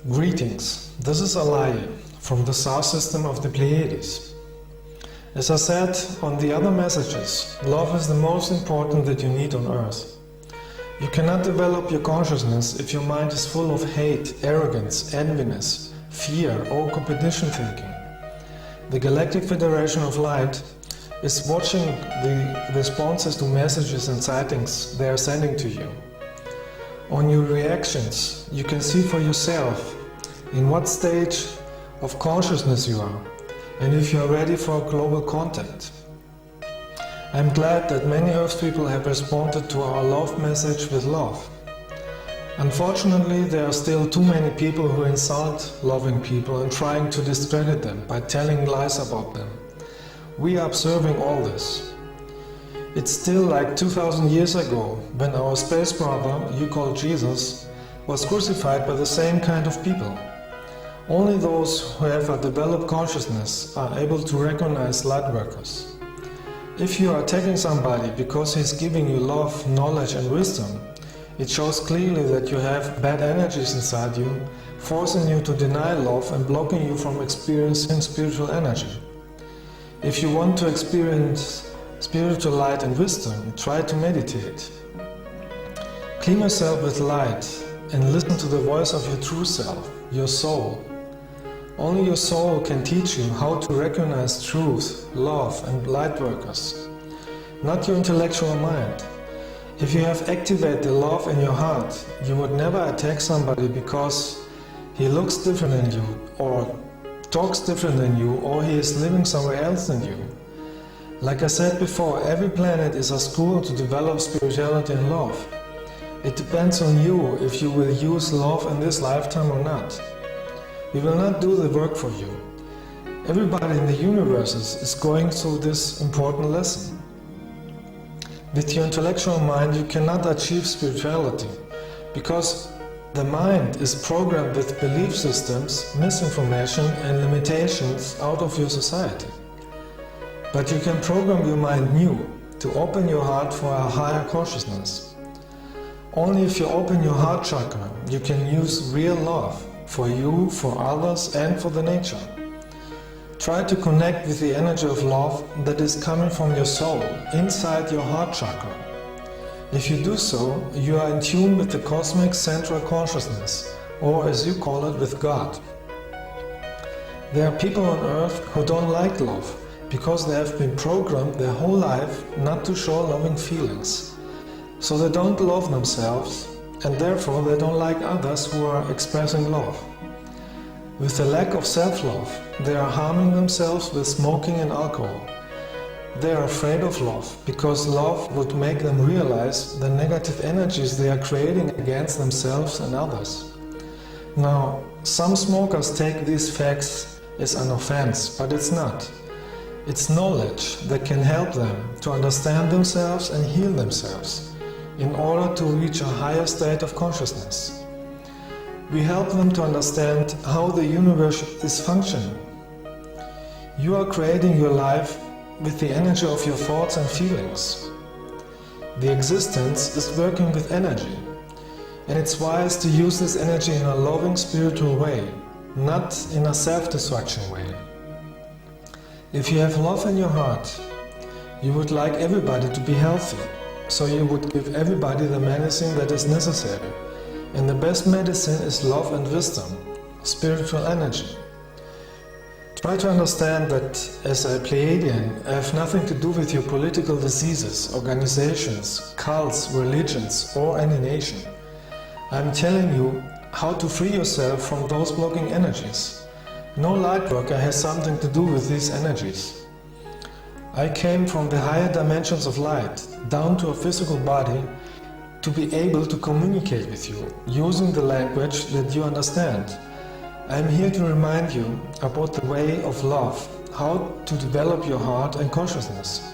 Greetings, this is Alaje from the star system of the Plejádi. As I said on the other messages, love is the most important that you need on earth. You cannot develop your consciousness if your mind is full of hate, arrogance, enviness, fear or competition thinking. The Galactic Federation of Light is watching the responses to messages and sightings they are sending to you. On your reactions, you can see for yourself in what stage of consciousness you are and if you are ready for global contact. I'm glad that many Earth people have responded to our love message with love. Unfortunately, there are still too many people who insult loving people and trying to discredit them by telling lies about them. We are observing all this. It's still like 2000 years ago, when our space brother, you call Jesus, was crucified by the same kind of people. Only those who have a developed consciousness are able to recognize light workers. If you are attacking somebody because he is giving you love, knowledge and wisdom, it shows clearly that you have bad energies inside you, forcing you to deny love and blocking you from experiencing spiritual energy. If you want to experience spiritual light and wisdom, try to meditate. Clean yourself with light and listen to the voice of your true self, your soul. Only your soul can teach you how to recognize truth, love and light workers, not your intellectual mind. If you have activated the love in your heart, you would never attack somebody because he looks different than you, or talks different than you, or he is living somewhere else than you. Like I said before, every planet is a school to develop spirituality and love. It depends on you if you will use love in this lifetime or not. We will not do the work for you. Everybody in the universe is going through this important lesson. With your intellectual mind you cannot achieve spirituality, because the mind is programmed with belief systems, misinformation and limitations out of your society. But you can program your mind new, to open your heart for a higher consciousness. Only if you open your heart chakra, you can use real love for you, for others and for the nature. Try to connect with the energy of love that is coming from your soul, inside your heart chakra. If you do so, you are in tune with the cosmic central consciousness, or as you call it, with God. There are people on earth who don't like love, because they have been programmed their whole life not to show loving feelings. So they don't love themselves, and therefore they don't like others who are expressing love. With the lack of self-love, they are harming themselves with smoking and alcohol. They are afraid of love, because love would make them realize the negative energies they are creating against themselves and others. Now, some smokers take these facts as an offense, but it's not. It's knowledge that can help them to understand themselves and heal themselves, in order to reach a higher state of consciousness. We help them to understand how the universe is functioning. You are creating your life with the energy of your thoughts and feelings. The existence is working with energy, and it's wise to use this energy in a loving spiritual way, not in a self-destruction way. If you have love in your heart, you would like everybody to be healthy, so you would give everybody the medicine that is necessary. And the best medicine is love and wisdom, spiritual energy. Try to understand that as a Pleiadian, I have nothing to do with your political diseases, organizations, cults, religions or any nation. I am telling you how to free yourself from those blocking energies. No light worker has something to do with these energies. I came from the higher dimensions of light, down to a physical body, to be able to communicate with you, using the language that you understand. I am here to remind you about the way of love, how to develop your heart and consciousness.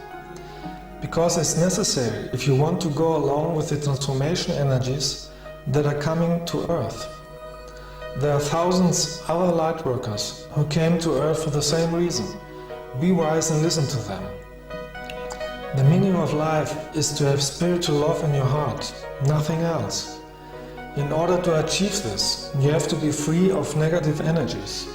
Because it's necessary if you want to go along with the transformation energies that are coming to Earth. There are thousands other light workers who came to Earth for the same reason. Be wise and listen to them. The meaning of life is to have spiritual love in your heart, nothing else. In order to achieve this, you have to be free of negative energies.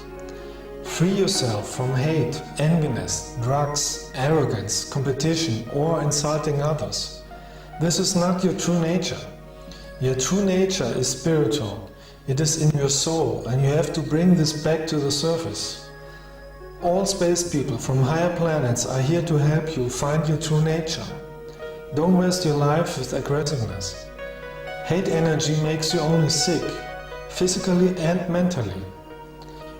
Free yourself from hate, enviness, drugs, arrogance, competition, or insulting others. This is not your true nature. Your true nature is spiritual. It is in your soul, and you have to bring this back to the surface. All space people from higher planets are here to help you find your true nature. Don't waste your life with aggressiveness. Hate energy makes you only sick, physically and mentally.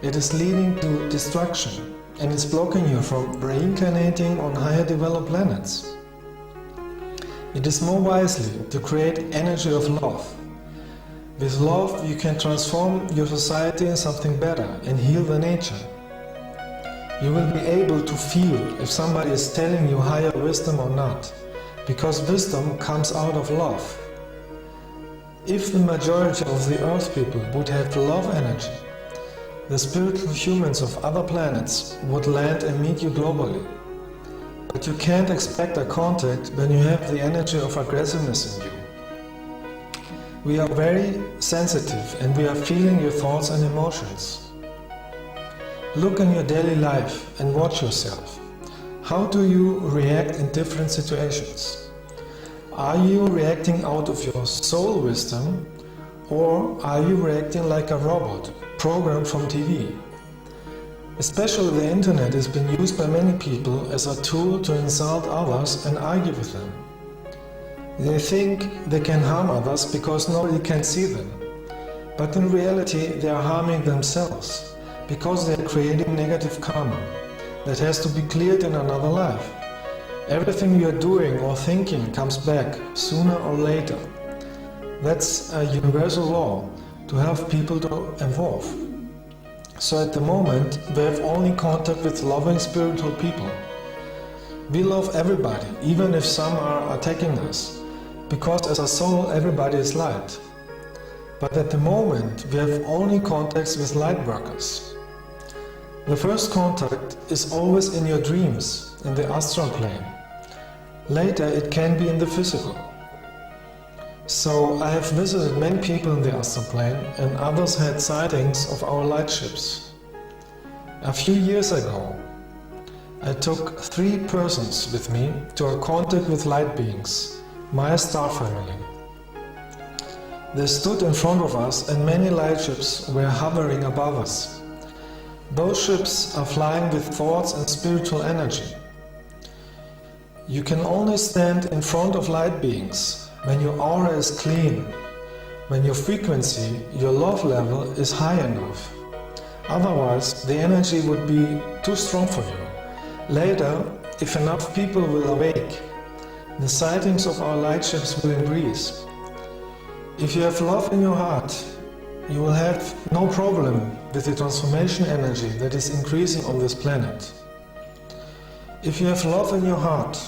It is leading to destruction and is blocking you from reincarnating on higher developed planets. It is more wisely to create energy of love. With love you can transform your society in something better and heal the nature. You will be able to feel if somebody is telling you higher wisdom or not, because wisdom comes out of love. If the majority of the Earth people would have love energy, the spiritual humans of other planets would land and meet you globally. But you can't expect a contact when you have the energy of aggressiveness in you. We are very sensitive and we are feeling your thoughts and emotions. Look in your daily life and watch yourself. How do you react in different situations? Are you reacting out of your soul wisdom, or are you reacting like a robot, programmed from TV? Especially the internet has been used by many people as a tool to insult others and argue with them. They think they can harm others because nobody can see them. But in reality they are harming themselves, because they are creating negative karma that has to be cleared in another life. Everything you are doing or thinking comes back sooner or later. That's a universal law to help people to evolve. So at the moment we have only contact with loving spiritual people. We love everybody, even if some are attacking us, because as a soul everybody is light. But at the moment we have only contacts with light workers. The first contact is always in your dreams, in the astral plane. Later it can be in the physical. So I have visited many people in the astral plane, and others had sightings of our light ships. A few years ago I took 3 persons with me to a contact with light beings, my star family. They stood in front of us and many light ships were hovering above us. Those ships are flying with thoughts and spiritual energy. You can only stand in front of light beings when your aura is clean, when your frequency, your love level is high enough. Otherwise, the energy would be too strong for you. Later, if enough people will awake, the sightings of our light ships will increase. If you have love in your heart, you will have no problem with the transformation energy that is increasing on this planet. If you have love in your heart,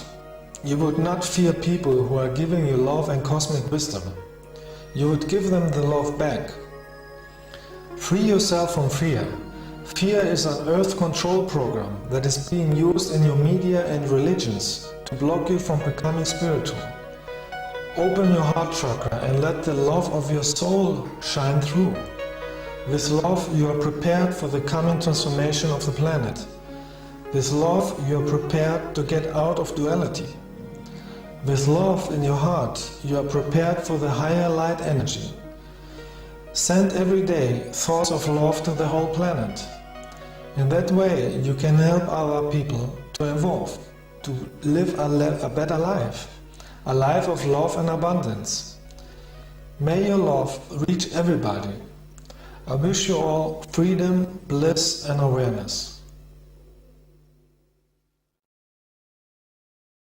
you would not fear people who are giving you love and cosmic wisdom. You would give them the love back. Free yourself from fear. Fear is an earth control program that is being used in your media and religions to block you from becoming spiritual. Open your heart chakra and let the love of your soul shine through. With love you are prepared for the coming transformation of the planet. With love you are prepared to get out of duality. With love in your heart you are prepared for the higher light energy. Send every day thoughts of love to the whole planet. In that way you can help other people to evolve, to live a better life. A life of love and abundance. May your love reach everybody. I wish you all freedom, bliss and awareness.